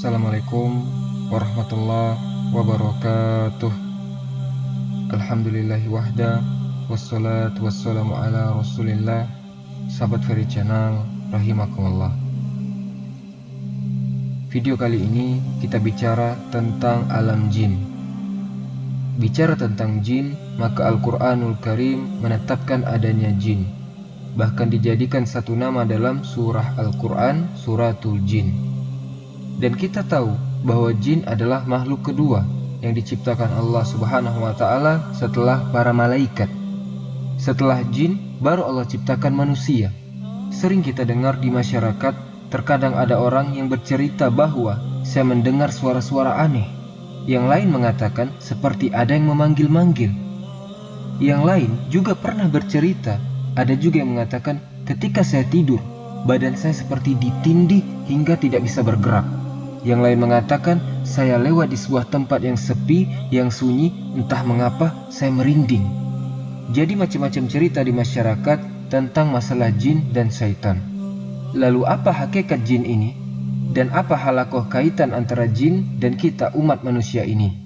Assalamualaikum warahmatullahi wabarakatuh. Alhamdulillahi wahda, wassalatu wassalamu ala rasulillah. Sahabat Ferry Channel, rahimakumullah. Video kali ini kita bicara tentang alam jin. Bicara tentang jin, maka Al-Quranul Karim menetapkan adanya jin. Bahkan dijadikan satu nama dalam surah Al-Quran, Suratul Jin. Dan kita tahu bahwa jin adalah makhluk kedua yang diciptakan Allah Subhanahu wa Ta'ala setelah para malaikat. Setelah jin, baru Allah ciptakan manusia. Sering kita dengar di masyarakat, terkadang ada orang yang bercerita bahwa saya mendengar suara-suara aneh. Yang lain mengatakan seperti ada yang memanggil-manggil. Yang lain juga pernah bercerita, ada juga yang mengatakan ketika saya tidur, badan saya seperti ditindih hingga tidak bisa bergerak. Yang lain mengatakan saya lewat di sebuah tempat yang sepi, yang sunyi, entah mengapa saya merinding. Jadi macam-macam cerita di masyarakat tentang masalah jin dan syaitan. Lalu apa hakikat jin ini? Dan apa halakoh kaitan antara jin dan kita umat manusia ini?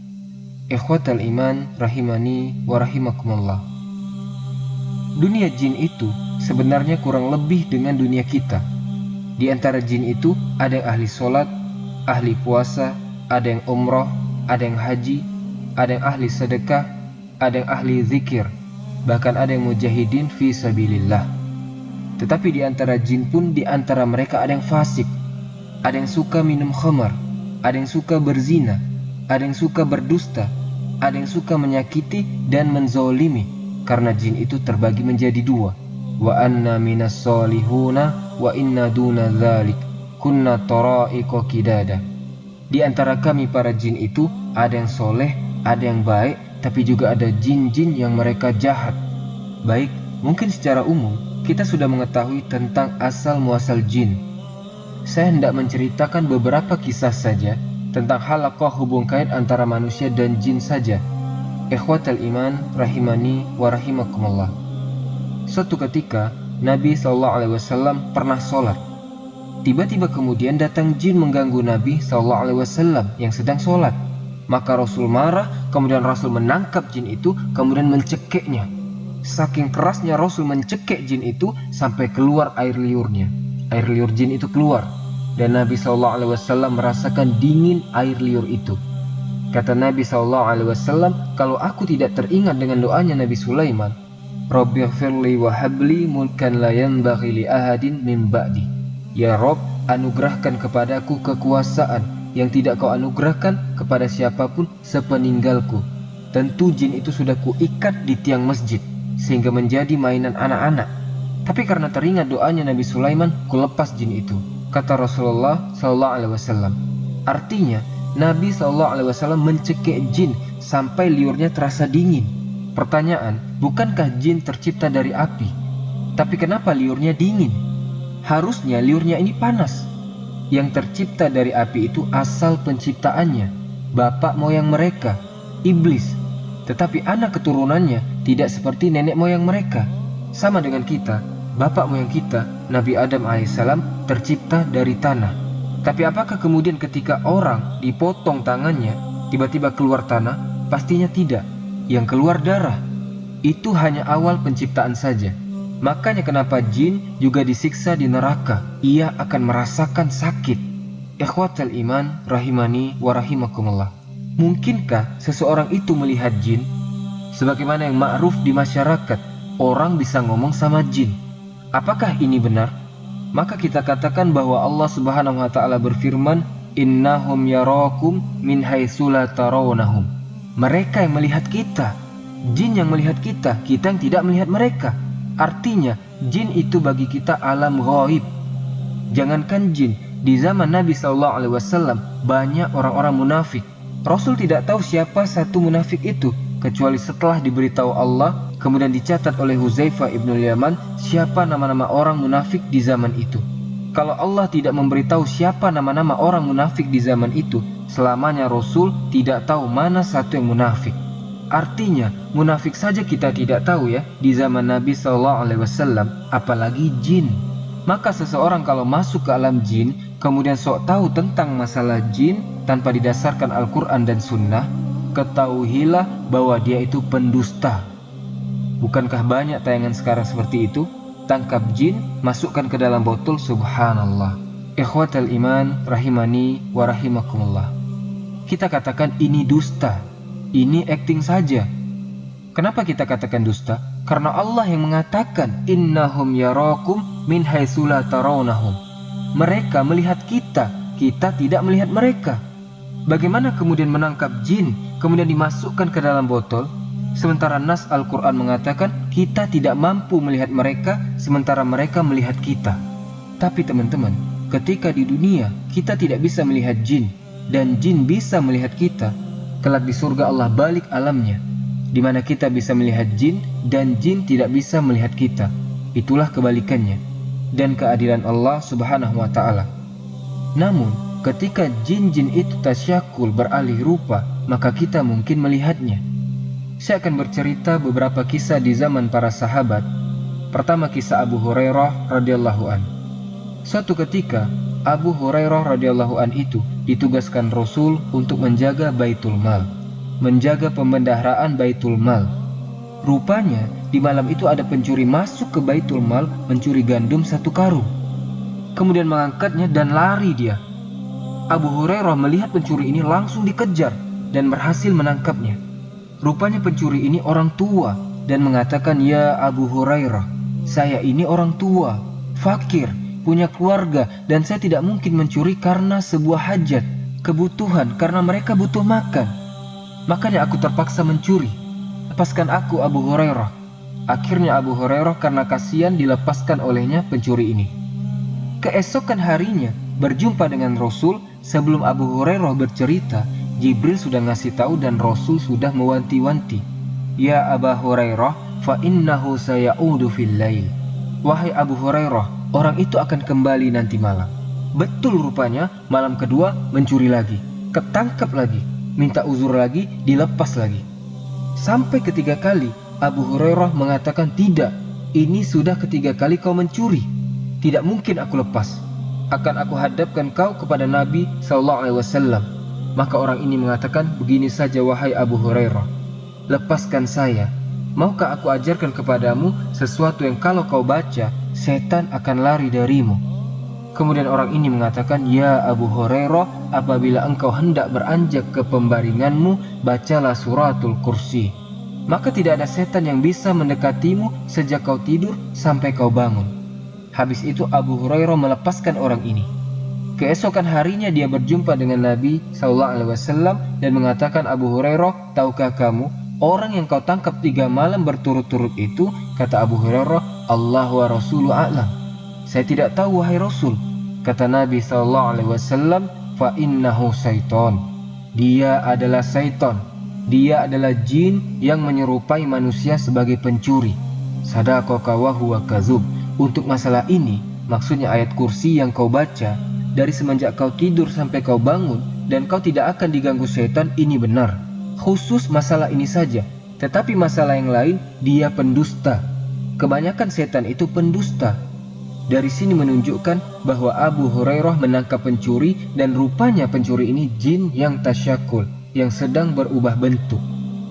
Ikhwatal iman rahimani wa rahimakumullah. Dunia jin itu sebenarnya kurang lebih dengan dunia kita. Di antara jin itu ada yang ahli sholat, ahli puasa, ada yang umroh, ada yang haji, ada yang ahli sedekah, ada yang ahli zikir, bahkan ada yang mujahidin fi sabilillah. Tetapi di antara jin pun di antara mereka ada yang fasik, ada yang suka minum khamar, ada yang suka berzina, ada yang suka berdusta, ada yang suka menyakiti dan menzolimi. Karena jin itu terbagi menjadi dua. Wa anna minas solihuna wa inna duna dzalik kunna tara'iqa qidada. Di antara kami para jin itu ada yang soleh, ada yang baik, tapi juga ada jin-jin yang mereka jahat. Baik, mungkin secara umum kita sudah mengetahui tentang asal muasal jin. Saya hendak menceritakan beberapa kisah saja tentang halakoh hubung kait antara manusia dan jin saja. Ikhwatal iman rahimani wa rahimakumullah. Suatu ketika Nabi SAW pernah sholat. Tiba-tiba kemudian datang jin mengganggu Nabi SAW yang sedang sholat. Maka Rasul marah, kemudian Rasul menangkap jin itu, kemudian mencekiknya. Saking kerasnya Rasul mencekik jin itu sampai keluar air liurnya. Air liur jin itu keluar. Dan Nabi SAW merasakan dingin air liur itu. Kata Nabi SAW, kalau aku tidak teringat dengan doanya Nabi Sulaiman, Rabbighfirli wa habli mulkan la yanbaghi li ahadin min ba'di. Ya Rob, anugerahkan kepadaku kekuasaan yang tidak kau anugerahkan kepada siapapun sepeninggalku. Tentu jin itu sudah kuikat di tiang masjid sehingga menjadi mainan anak-anak. Tapi karena teringat doanya Nabi Sulaiman, kulepas jin itu. Kata Rasulullah SAW. Artinya Nabi SAW mencekik jin sampai liurnya terasa dingin. Pertanyaan, bukankah jin tercipta dari api? Tapi kenapa liurnya dingin? Harusnya liurnya ini panas. Yang tercipta dari api itu asal penciptaannya, bapak moyang mereka, iblis. Tetapi anak keturunannya tidak seperti nenek moyang mereka. Sama dengan kita, bapak moyang kita, Nabi Adam alaihissalam, tercipta dari tanah. Tapi apakah kemudian ketika orang dipotong tangannya, tiba-tiba keluar tanah? Pastinya tidak. Yang keluar darah. Itu hanya awal penciptaan saja. Makanya kenapa jin juga disiksa di neraka. Ia akan merasakan sakit. Ikhwatal iman rahimani wa rahimakumullah. Mungkinkah seseorang itu melihat jin? Sebagaimana yang ma'ruf di masyarakat, orang bisa ngomong sama jin. Apakah ini benar? Maka kita katakan bahwa Allah Subhanahu wa Ta'ala berfirman, innahum yarakum min haitsu la tarawnahum. Mereka yang melihat kita. Jin yang melihat kita, kita yang tidak melihat mereka. Artinya, jin itu bagi kita alam ghaib. Jangankan jin, di zaman Nabi SAW banyak orang-orang munafik. Rasul tidak tahu siapa satu munafik itu, kecuali setelah diberitahu Allah, kemudian dicatat oleh Huzaifah ibn Yaman siapa nama-nama orang munafik di zaman itu. Kalau Allah tidak memberitahu siapa nama-nama orang munafik di zaman itu, selamanya Rasul tidak tahu mana satu yang munafik. Artinya, munafik saja kita tidak tahu ya di zaman Nabi SAW, apalagi jin. Maka seseorang kalau masuk ke alam jin, kemudian sok tahu tentang masalah jin tanpa didasarkan Al-Quran dan Sunnah, ketahuilah bahwa dia itu pendusta. Bukankah banyak tayangan sekarang seperti itu? Tangkap jin, masukkan ke dalam botol, subhanallah. Ikhwatal iman, rahimani wa rahimakumullah. Kita katakan ini dusta, ini acting saja. Kenapa kita katakan dusta? Karena Allah yang mengatakan innahum yarakum min haitsu la tarawnahum. Mereka melihat kita, kita tidak melihat mereka. Bagaimana kemudian menangkap jin, kemudian dimasukkan ke dalam botol? Sementara nas Al-Quran mengatakan kita tidak mampu melihat mereka, sementara mereka melihat kita. Tapi teman-teman, ketika di dunia kita tidak bisa melihat jin, dan jin bisa melihat kita, kelak di surga Allah balik alamnya, di mana kita bisa melihat jin, dan jin tidak bisa melihat kita. Itulah kebalikannya, dan keadilan Allah subhanahu wa ta'ala. Namun, ketika jin-jin itu tasyakul beralih rupa, maka kita mungkin melihatnya. Saya akan bercerita beberapa kisah di zaman para sahabat. Pertama, kisah Abu Hurairah radhiyallahu an. Suatu ketika, Abu Hurairah radhiyallahu an itu ditugaskan Rasul untuk menjaga Baitul Mal, menjaga pembendaharaan Baitul Mal. Rupanya, di malam itu ada pencuri masuk ke Baitul Mal mencuri gandum 1 karung. Kemudian mengangkatnya dan lari dia. Abu Hurairah melihat pencuri ini langsung dikejar dan berhasil menangkapnya. Rupanya pencuri ini orang tua dan mengatakan, "Ya Abu Hurairah, saya ini orang tua, fakir, punya keluarga, dan saya tidak mungkin mencuri karena sebuah hajat, kebutuhan, karena mereka butuh makan. Makanya aku terpaksa mencuri. Lepaskan aku, Abu Hurairah." Akhirnya Abu Hurairah karena kasihan dilepaskan olehnya pencuri ini. Keesokan harinya berjumpa dengan Rasul. Sebelum Abu Hurairah bercerita, Jibril sudah ngasih tahu dan Rasul sudah mewanti-wanti. "Ya Abu Hurairah, fa innahu sayaudu fil lail." Wahai Abu Hurairah, orang itu akan kembali nanti malam. Betul, rupanya malam kedua mencuri lagi, ketangkap lagi, minta uzur lagi, dilepas lagi. Sampai ketiga kali Abu Hurairah mengatakan, "Tidak, ini sudah ketiga kali kau mencuri. Tidak mungkin aku lepas. Akan aku hadapkan kau kepada Nabi SAW." Maka orang ini mengatakan, "Begini saja wahai Abu Hurairah, lepaskan saya. Maukah aku ajarkan kepadamu sesuatu yang kalau kau baca, setan akan lari darimu?" Kemudian orang ini mengatakan, "Ya Abu Hurairah, apabila engkau hendak beranjak ke pembaringanmu, bacalah suratul kursi. Maka tidak ada setan yang bisa mendekatimu sejak kau tidur sampai kau bangun." Habis itu Abu Hurairah melepaskan orang ini. Keesokan harinya dia berjumpa dengan Nabi SAW dan mengatakan, "Abu Hurairah, tahukah kamu, orang yang kau tangkap 3 malam berturut-turut itu," kata Abu Hurairah, "Allah wa Rasulu a'lam." "Saya tidak tahu wahai Rasul." Kata Nabi SAW, "Fa innahu syaiton." Dia adalah syaiton. Dia adalah jin yang menyerupai manusia sebagai pencuri. Sadaqaka wa huwa kadzub. Untuk masalah ini, maksudnya ayat kursi yang kau baca, dari semenjak kau tidur sampai kau bangun dan kau tidak akan diganggu setan, ini benar. Khusus masalah ini saja. Tetapi masalah yang lain, dia pendusta. Kebanyakan setan itu pendusta. Dari sini menunjukkan bahwa Abu Hurairah menangkap pencuri dan rupanya pencuri ini jin yang tasyakul, yang sedang berubah bentuk.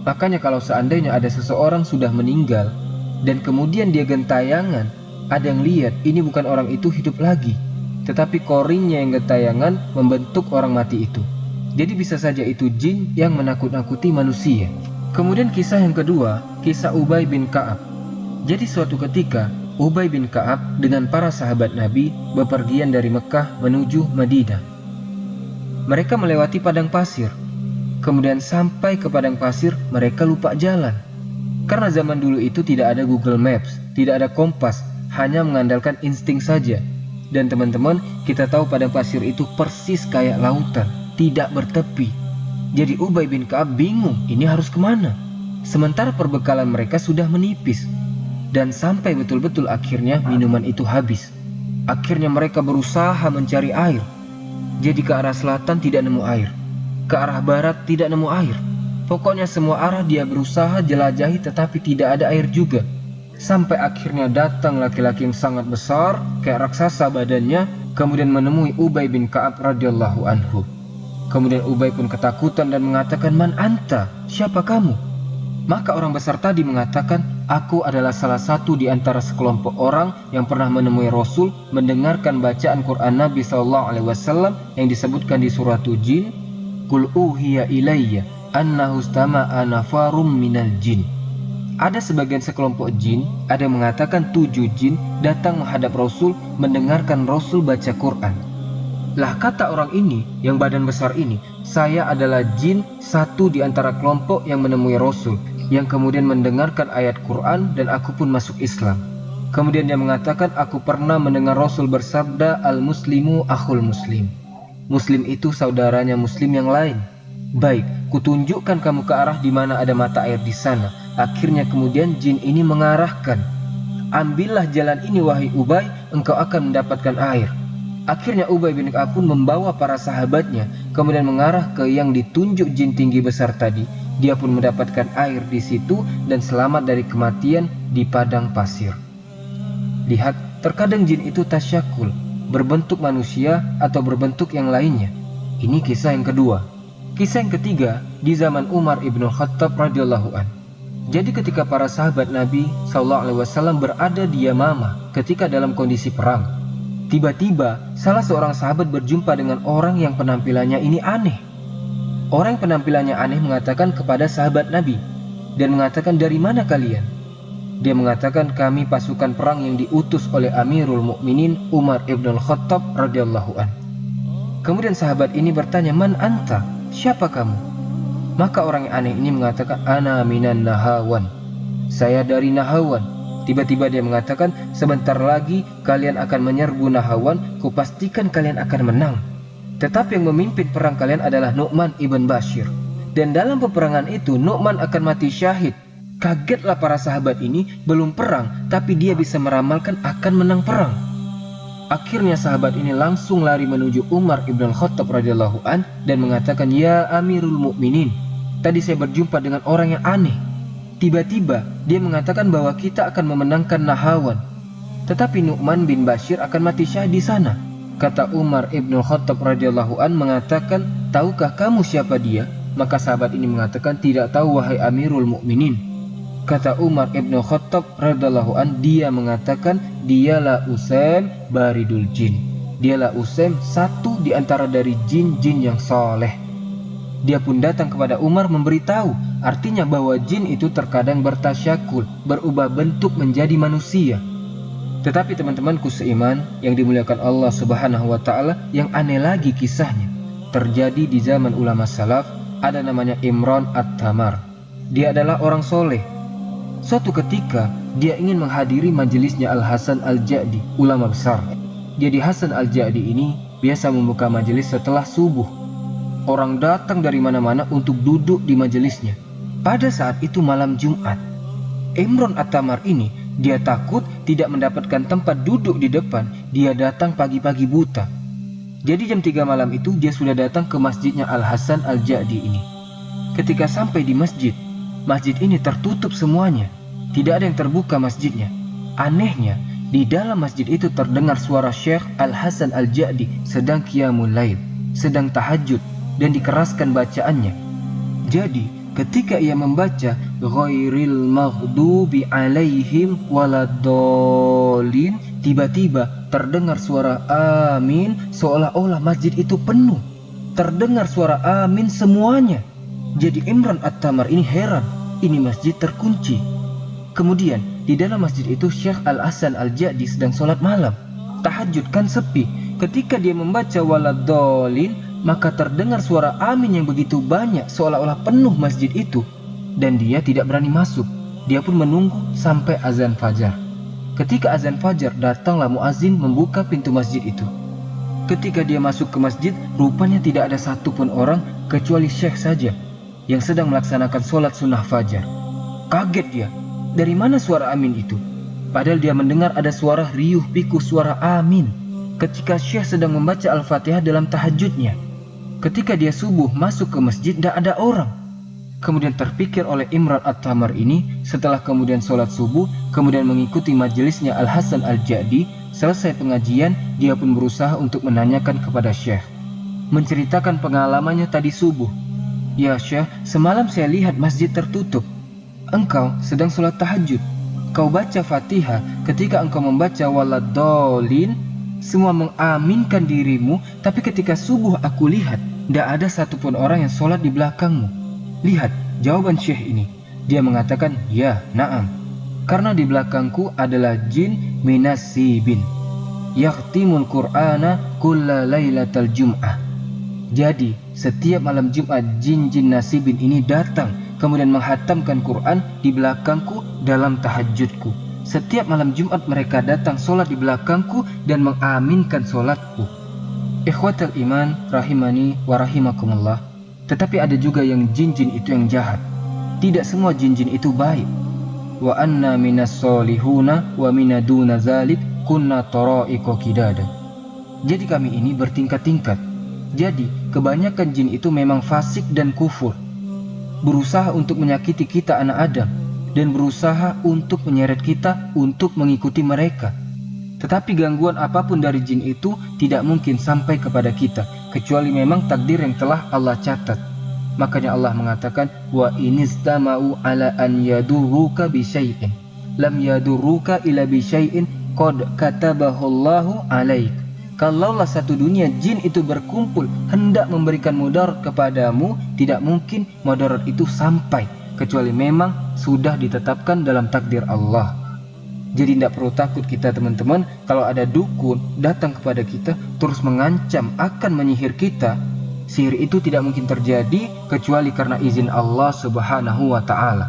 Makanya kalau seandainya ada seseorang sudah meninggal dan kemudian dia gentayangan, ada yang lihat ini bukan orang itu hidup lagi, tetapi korinnya yang gentayangan membentuk orang mati itu. Jadi bisa saja itu jin yang menakut-nakuti manusia. Kemudian kisah yang kedua, kisah Ubay bin Ka'ab. Jadi suatu ketika Ubay bin Ka'ab dengan para sahabat Nabi bepergian dari Mekah menuju Madinah. Mereka melewati padang pasir. Kemudian sampai ke padang pasir, mereka lupa jalan. Karena zaman dulu itu tidak ada Google Maps, tidak ada kompas, hanya mengandalkan insting saja. Dan teman-teman, kita tahu padang pasir itu persis kayak lautan, tidak bertepi. Jadi Ubay bin Ka'ab bingung, ini harus kemana? Sementara perbekalan mereka sudah menipis. Dan sampai betul-betul akhirnya minuman itu habis. Akhirnya mereka berusaha mencari air. Jadi ke arah selatan tidak nemu air, ke arah barat tidak nemu air. Pokoknya semua arah dia berusaha jelajahi tetapi tidak ada air juga. Sampai akhirnya datang laki-laki yang sangat besar, kayak raksasa badannya, kemudian menemui Ubay bin Ka'ab radhiyallahu anhu. Kemudian Ubay pun ketakutan dan mengatakan, "Man anta? Siapa kamu?" Maka orang besar tadi mengatakan, "Aku adalah salah satu di antara sekelompok orang yang pernah menemui Rasul mendengarkan bacaan Quran Nabi SAW yang disebutkan di surah Jin, Qul uhiya ilayya annahu istama'a nafarum minal jin." Ada sebagian sekelompok jin, ada yang mengatakan 7 jin datang menghadap Rasul mendengarkan Rasul baca Quran. Lah kata orang ini, yang badan besar ini, "Saya adalah jin satu di antara kelompok yang menemui Rasul, yang kemudian mendengarkan ayat Quran dan aku pun masuk Islam." Kemudian dia mengatakan, "Aku pernah mendengar Rasul bersabda, al-muslimu akhul muslim." Muslim itu saudaranya muslim yang lain. "Baik, kutunjukkan kamu ke arah di mana ada mata air di sana." Akhirnya kemudian jin ini mengarahkan, "Ambillah jalan ini wahai Ubay, engkau akan mendapatkan air." Akhirnya Ubay bin Ka'ab pun membawa para sahabatnya, kemudian mengarah ke yang ditunjuk jin tinggi besar tadi. Dia pun mendapatkan air di situ dan selamat dari kematian di padang pasir. Lihat, terkadang jin itu tasyakul, berbentuk manusia atau berbentuk yang lainnya. Ini kisah yang kedua. Kisah yang ketiga, di zaman Umar ibn Khattab radhiyallahu an. Jadi ketika para sahabat Nabi SAW berada di Yamamah ketika dalam kondisi perang, tiba-tiba salah seorang sahabat berjumpa dengan orang yang penampilannya ini aneh. Orang yang penampilannya aneh mengatakan kepada sahabat Nabi dan mengatakan, "Dari mana kalian?" Dia mengatakan, "Kami pasukan perang yang diutus oleh Amirul Mukminin Umar ibn Khattab radhiyallahu an." Kemudian sahabat ini bertanya, "Man anta? Siapa kamu?" Maka orang yang aneh ini mengatakan, "Ana minan Nahawan." Saya dari Nahawan. Tiba-tiba dia mengatakan, "Sebentar lagi kalian akan menyerbu Nahawan, kupastikan kalian akan menang. Tetapi yang memimpin perang kalian adalah Nu'man ibn Bashir. Dan dalam peperangan itu Nu'man akan mati syahid." Kagetlah para sahabat ini, belum perang, tapi dia bisa meramalkan akan menang perang. Akhirnya sahabat ini langsung lari menuju Umar ibn Khattab radhiyallahu an dan mengatakan, "Ya Amirul Mukminin, tadi saya berjumpa dengan orang yang aneh. Tiba-tiba dia mengatakan bahwa kita akan memenangkan Nahawan, tetapi Nu'man bin Bashir akan mati syahid di sana." Kata Umar ibn Khattab radhiyallahu an mengatakan, "Tahukah kamu siapa dia?" Maka sahabat ini mengatakan, "Tidak tahu wahai Amirul Mukminin." Kata Umar ibn Khattab radhiyallahu an, dia mengatakan, "Dialah Usaim baridul jin." Dialah Usaim, satu di antara dari jin-jin yang soleh. Dia pun datang kepada Umar memberitahu, artinya bahwa jin itu terkadang bertasyakul, berubah bentuk menjadi manusia. Tetapi teman-temanku seiman yang dimuliakan Allah Subhanahu wa taala, yang aneh lagi kisahnya terjadi di zaman ulama salaf. Ada namanya Imran At-Tamar. Dia adalah orang soleh. Suatu ketika dia ingin menghadiri majelisnya Al-Hasan Al-Ja'di, ulama besar. Jadi Hasan Al-Ja'di ini biasa membuka majelis setelah subuh. Orang datang dari mana-mana untuk duduk di majelisnya. Pada saat itu malam Jumat. Imran At-Tamar ini, dia takut tidak mendapatkan tempat duduk di depan. Dia datang pagi-pagi buta. Jadi jam 3 malam itu dia sudah datang ke masjidnya Al-Hasan Al-Ja'di ini. Ketika sampai di masjid, masjid ini tertutup semuanya. Tidak ada yang terbuka masjidnya. Anehnya, di dalam masjid itu terdengar suara Syekh Al-Hasan Al-Ja'di sedang qiyamul lail, sedang tahajud, dan dikeraskan bacaannya. Jadi ketika ia membaca ghairil maghdubi alaihim waladdallin, tiba-tiba terdengar suara amin, seolah-olah masjid itu penuh. Terdengar suara amin semuanya. Jadi Imran At-Tamar ini heran, ini masjid terkunci. Kemudian di dalam masjid itu Syekh Al-Hasan Al-Ja'di sedang sholat malam. Tahajud kan sepi. Ketika dia membaca waladdallin, maka terdengar suara amin yang begitu banyak, seolah-olah penuh masjid itu. Dan dia tidak berani masuk. Dia pun menunggu sampai azan fajar. Ketika azan fajar, datanglah muazin membuka pintu masjid itu. Ketika dia masuk ke masjid, rupanya tidak ada satupun orang kecuali Syekh saja yang sedang melaksanakan sholat sunnah fajar. Kaget dia, dari mana suara amin itu? Padahal dia mendengar ada suara riuh pikuk suara amin ketika Syekh sedang membaca Al-Fatihah dalam tahajudnya. Ketika dia subuh masuk ke masjid, tidak ada orang. Kemudian terpikir oleh Imran At-Tamar ini, setelah kemudian sholat subuh, kemudian mengikuti majelisnya Al-Hasan Al-Jadi, selesai pengajian, dia pun berusaha untuk menanyakan kepada Syekh. Menceritakan pengalamannya tadi subuh. Ya Syekh, semalam saya lihat masjid tertutup. Engkau sedang sholat tahajud. Kau baca Fatihah, ketika engkau membaca waladhdallin, semua mengaminkan dirimu, tapi ketika subuh aku lihat, tidak ada satupun orang yang sholat di belakangmu. Lihat jawaban Syekh ini. Dia mengatakan, ya, na'am. Karena di belakangku adalah jin minasibin. Yakhtimul Qur'ana kulla laylatal jum'ah. Jadi, setiap malam Jumat jin-jin nasibin ini datang, kemudian menghatamkan Quran di belakangku dalam tahajudku. Setiap malam Jumat mereka datang sholat di belakangku dan mengaminkan sholatku. Ikhwatal iman, rahimani wa rahimakumullah. Tetapi ada juga yang jin-jin itu yang jahat. Tidak semua jin-jin itu baik. Wa anna minas solihuna wa minaduna zalik kunna tara'iqa qidada. Jadi kami ini bertingkat-tingkat. Jadi kebanyakan jin itu memang fasik dan kufur, berusaha untuk menyakiti kita anak Adam, dan berusaha untuk menyeret kita untuk mengikuti mereka. Tetapi gangguan apapun dari jin itu tidak mungkin sampai kepada kita, kecuali memang takdir yang telah Allah catat. Makanya Allah mengatakan, wa inistama'u ala an yadurruka bi syai'in lam yadurruka illa bi syai'in qad katabahullahu alaik. Kalaulah satu dunia jin itu berkumpul hendak memberikan mudarat kepadamu, tidak mungkin mudarat itu sampai, kecuali memang sudah ditetapkan dalam takdir Allah. Jadi tidak perlu takut kita teman-teman, kalau ada dukun datang kepada kita terus mengancam akan menyihir kita. Sihir itu tidak mungkin terjadi kecuali karena izin Allah Subhanahu wa ta'ala.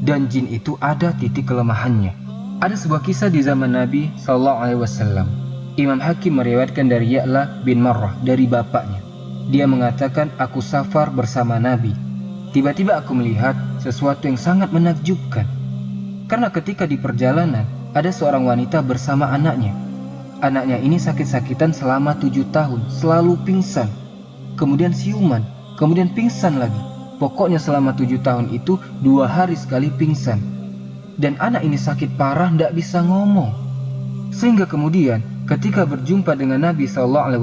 Dan jin itu ada titik kelemahannya. Ada sebuah kisah di zaman Nabi SAW. Imam Hakim meriwayatkan dari Ya'la bin Marrah, dari bapaknya. Dia mengatakan, aku safar bersama Nabi. Tiba-tiba aku melihat sesuatu yang sangat menakjubkan. Karena ketika di perjalanan, ada seorang wanita bersama anaknya. Anaknya ini sakit-sakitan selama 7 tahun, selalu pingsan. Kemudian siuman, kemudian pingsan lagi. Pokoknya selama 7 tahun itu 2 hari sekali pingsan. Dan anak ini sakit parah, tidak bisa ngomong. Sehingga kemudian ketika berjumpa dengan Nabi SAW,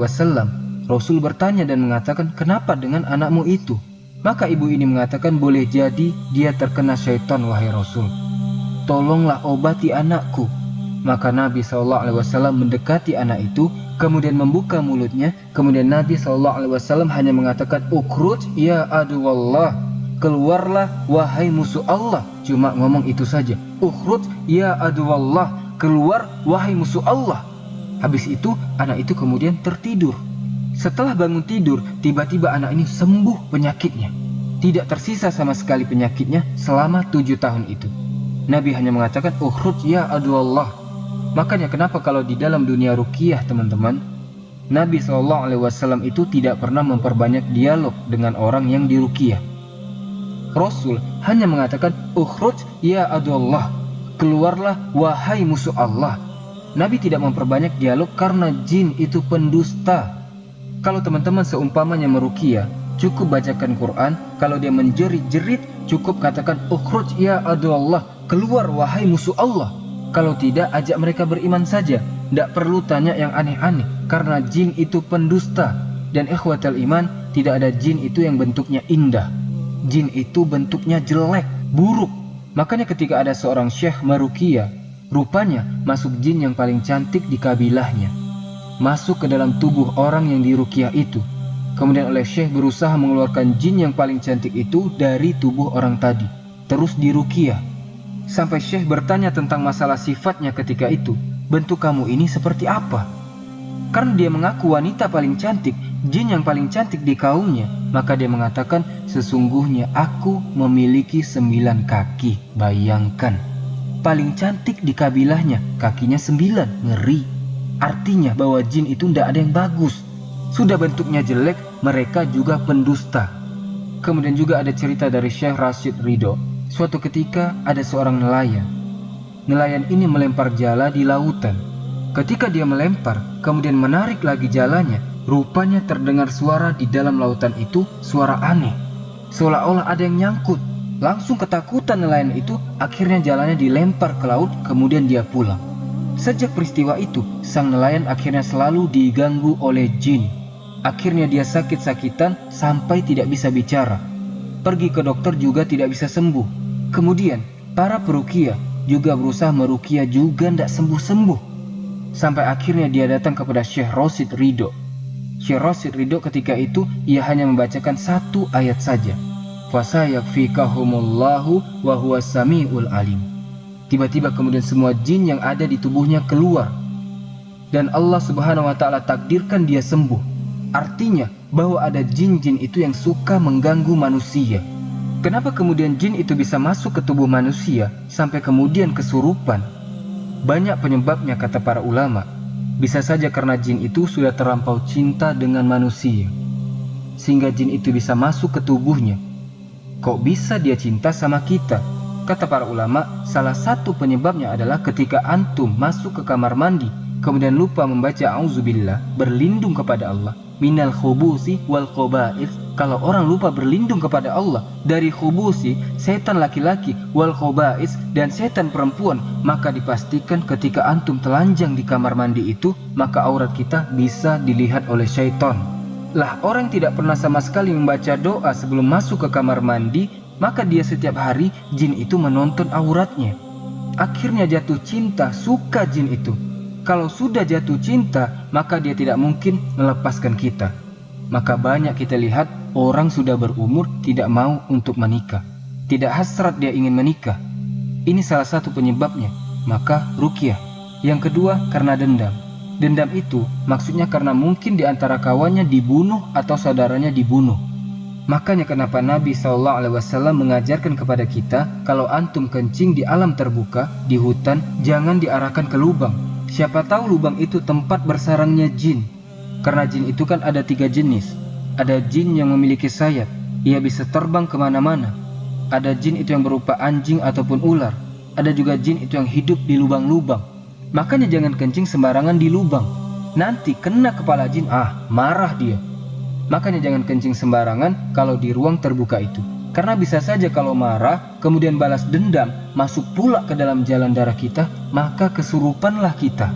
Rasul bertanya dan mengatakan, kenapa dengan anakmu itu? Maka ibu ini mengatakan, boleh jadi dia terkena syaitan wahai Rasul. Tolonglah obati anakku. Maka Nabi SAW mendekati anak itu, kemudian membuka mulutnya. Kemudian Nabi SAW hanya mengatakan, ukhruj ya aduwallah, keluarlah wahai musuh Allah. Cuma ngomong itu saja, ukhruj ya aduwallah, keluar wahai musuh Allah. Habis itu anak itu kemudian tertidur. Setelah bangun tidur, tiba-tiba anak ini sembuh penyakitnya. Tidak tersisa sama sekali penyakitnya selama 7 tahun itu. Nabi hanya mengatakan, ukhruj ya aduwallah. Makanya kenapa kalau di dalam dunia ruqyah teman-teman, Nabi SAW itu tidak pernah memperbanyak dialog dengan orang yang diruqyah. Rasul hanya mengatakan, ukhruj ya aduwallah, keluarlah wahai musuh Allah. Nabi tidak memperbanyak dialog karena jin itu pendusta. Kalau teman-teman seumpamanya meruqyah, cukup bacakan Quran. Kalau dia menjerit-jerit, cukup katakan, ukhruj ya aduwallah, keluar wahai musuh Allah. Kalau tidak, ajak mereka beriman saja. Tidak perlu tanya yang aneh-aneh, karena jin itu pendusta. Dan ikhwatal iman, tidak ada jin itu yang bentuknya indah. Jin itu bentuknya jelek, buruk. Makanya ketika ada seorang syekh meruqyah, rupanya masuk jin yang paling cantik di kabilahnya, masuk ke dalam tubuh orang yang diruqyah itu. Kemudian oleh syekh berusaha mengeluarkan jin yang paling cantik itu dari tubuh orang tadi, terus diruqyah. Sampai syekh bertanya tentang masalah sifatnya ketika itu, bentuk kamu ini seperti apa? Karena dia mengaku wanita paling cantik, jin yang paling cantik di kaumnya, maka dia mengatakan, sesungguhnya aku memiliki 9 kaki. Bayangkan, paling cantik di kabilahnya, kakinya 9, ngeri. Artinya bahwa jin itu tidak ada yang bagus. Sudah bentuknya jelek, mereka juga pendusta. Kemudian juga ada cerita dari Syekh Rashid Ridho. Suatu ketika ada seorang nelayan. Nelayan ini melempar jala di lautan. Ketika dia melempar, kemudian menarik lagi jalanya, rupanya terdengar suara di dalam lautan itu, suara aneh. seolah-olah ada yang nyangkut. Langsung ketakutan nelayan itu, akhirnya jalannya dilempar ke laut, kemudian dia pulang. Sejak peristiwa itu, sang nelayan akhirnya selalu diganggu oleh jin. Akhirnya dia sakit-sakitan sampai tidak bisa bicara. Pergi ke dokter juga tidak bisa sembuh. Kemudian, para peruqyah juga berusaha meruqyah juga tidak sembuh-sembuh. Sampai akhirnya dia datang kepada Syekh Rosid Ridho. Syekh Rosid Ridho ketika itu, ia hanya membacakan satu ayat saja. Fasayakfikahumullahu wa huwas samiul alim. Tiba-tiba kemudian semua jin yang ada di tubuhnya keluar. Dan Allah Subhanahu wa ta'ala takdirkan dia sembuh. Artinya bahwa ada jin-jin itu yang suka mengganggu manusia. Kenapa kemudian jin itu bisa masuk ke tubuh manusia sampai kemudian kesurupan? Banyak penyebabnya kata para ulama. Bisa saja karena jin itu sudah terlampau cinta dengan manusia, sehingga jin itu bisa masuk ke tubuhnya. Kok bisa dia cinta sama kita? Kata para ulama, salah satu penyebabnya adalah ketika antum masuk ke kamar mandi, kemudian lupa membaca auzubillah, berlindung kepada Allah, minal khubusi wal khoba'is. Kalau orang lupa berlindung kepada Allah dari khubusi, setan laki-laki, wal khoba'is, dan setan perempuan, maka dipastikan ketika antum telanjang di kamar mandi itu, maka aurat kita bisa dilihat oleh syaitan. Lah, orang tidak pernah sama sekali membaca doa sebelum masuk ke kamar mandi, maka dia setiap hari jin itu menonton auratnya. Akhirnya jatuh cinta, suka jin itu. Kalau sudah jatuh cinta, maka dia tidak mungkin melepaskan kita. Maka banyak kita lihat orang sudah berumur tidak mau untuk menikah, tidak hasrat dia ingin menikah. Ini salah satu penyebabnya. Maka ruqyah. Yang kedua karena dendam. Dendam itu maksudnya karena mungkin di antara kawannya dibunuh atau saudaranya dibunuh. Makanya kenapa Nabi SAW mengajarkan kepada kita, kalau antum kencing di alam terbuka, di hutan, jangan diarahkan ke lubang. Siapa tahu lubang itu tempat bersarangnya jin. Karena jin itu kan ada 3 jenis. Ada jin yang memiliki sayap, ia bisa terbang kemana-mana. Ada jin itu yang berupa anjing ataupun ular. Ada juga jin itu yang hidup di lubang-lubang. Makanya jangan kencing sembarangan di lubang. Nanti kena kepala jin, marah dia. Makanya jangan kencing sembarangan kalau di ruang terbuka itu. Karena bisa saja kalau marah, kemudian balas dendam, masuk pula ke dalam jalan darah kita, maka kesurupanlah kita.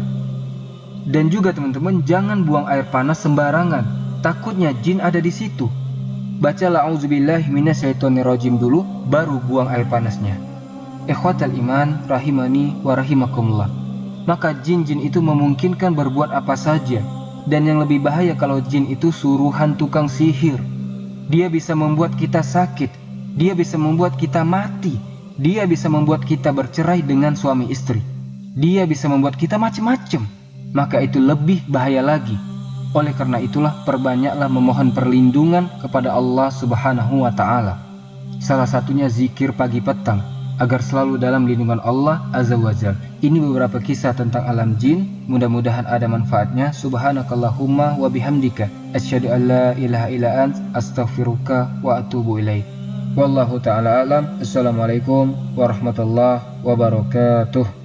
Dan juga teman-teman, jangan buang air panas sembarangan. Takutnya jin ada di situ. Bacalah auzubillahi minasyaitonirrajim dulu, baru buang air panasnya. Ikhwatal iman, rahimani wa rahimakumullah. Maka jin-jin itu memungkinkan berbuat apa saja. Dan yang lebih bahaya kalau jin itu suruhan tukang sihir. Dia bisa membuat kita sakit, dia bisa membuat kita mati, dia bisa membuat kita bercerai dengan suami istri, dia bisa membuat kita macam-macam. Maka itu lebih bahaya lagi. Oleh karena itulah perbanyaklah memohon perlindungan kepada Allah Subhanahu wa ta'ala. Salah satunya zikir pagi petang, agar selalu dalam lindungan Allah Azza wa Jalla. Ini beberapa kisah tentang alam jin. Mudah-mudahan ada manfaatnya. Subhanakallahumma wa bihamdika asyhadu an la ilaha illa ant astaghfiruka wa atubu ilaik. Wallahu ta'ala alam. Assalamualaikum warahmatullahi wabarakatuh.